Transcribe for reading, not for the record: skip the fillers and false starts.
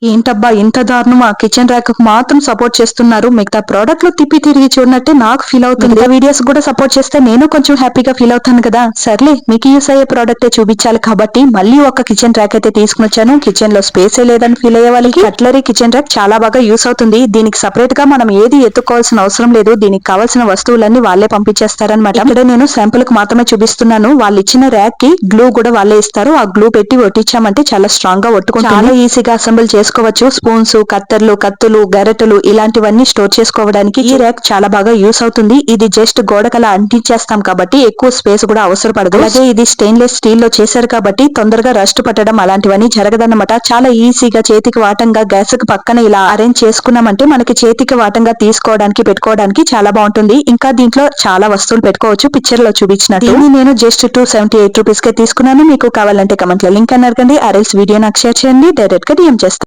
ఏంటబ్బా ఇంత దారుణమా? Kitchen rack మాత్రం సపోర్ట్ చేస్తున్నారు. మిగతా ప్రోడక్ట్ లో తిప్పి తిరిగి చూడనట్టే నాకు ఫీల్ అవుతుంది. మిగతా వీడియోస్ కూడా సపోర్ట్ చేస్తే నేను కొంచెం హ్యాపీగా ఫీల్ అవుతాను కదా. సర్లే మీకు యూస్ అయ్యే ప్రోడక్టే చూపించాలి కాబట్టి మళ్ళీ ఒక కిచెన్ ర్యాక్ అయితే తీసుకుని వచ్చాను. కిచెన్ లో స్పేసే లేదని ఫీల్ అయ్యే వాళ్ళకి కట్లరీ కిచెన్ ర్యాక్ చాలా బాగా యూస్ అవుతుంది. దీనికి సపరేట్ గా మనం ఏది ఎత్తుకోవాల్సిన అవసరం లేదు. దీనికి కావాల్సిన వస్తువులన్నీ వాళ్ళే పంపించేస్తారనమాట. ఇక్కడ నేను శాంపుల్ కు మాత్రమే చూపిస్తున్నాను. వాళ్ళు ఇచ్చిన ర్యాక్ కి గ్లూ కూడా వాళ్ళే ఇస్తారు. ఆ గ్లూ పెట్టి ఒట్టించామంటే చాలా స్ట్రాంగ్ గా ఒట్టుకుంటుంది. చాలా ఈజీగా అసెంబుల్ చేసుకోవచ్చు. స్పూన్స్, కత్తర్లు, కత్తులు, గరెటలు ఇలాంటివన్నీ స్టోర్ చేసుకోవడానికి ఈ ర్యాక్ చాలా బాగా యూస్ అవుతుంది. ఇది జస్ట్ గోడకలా అంటించేస్తాం కాబట్టి ఎక్కువ స్పేస్ కూడా అవసరపడదు. అలాగే ఇది స్టెయిన్లెస్ స్టీల్ లో చేశారు కాబట్టి తొందరగా రస్ట్ పట్టడం అలాంటివన్నీ జరగదన్నమాట. చాలా ఈజీగా చేతికి వాటంగా గ్యాస్ కి పక్కన ఇలా అరేంజ్ చేసుకున్నామంటే మనకి చేతికి వాటంగా తీసుకోవడానికి పెట్టుకోవడానికి చాలా బాగుంటుంది. ఇంకా దీంట్లో చాలా వస్తువులు పెట్టుకోవచ్చు. పిక్చర్ లో చూపించినట్టు. దీన్ని నేను జస్ట్ 278 రూపీస్ కే తీసుకున్నాను. మీకు కావాలంటే కమెంట్ లో లింక్ అని అడగండి. ఆర్ఎల్స్ వీడియో నాకు షేర్ చేయండి. డైరెక్ట్ గా డిఎం చేస్తాను.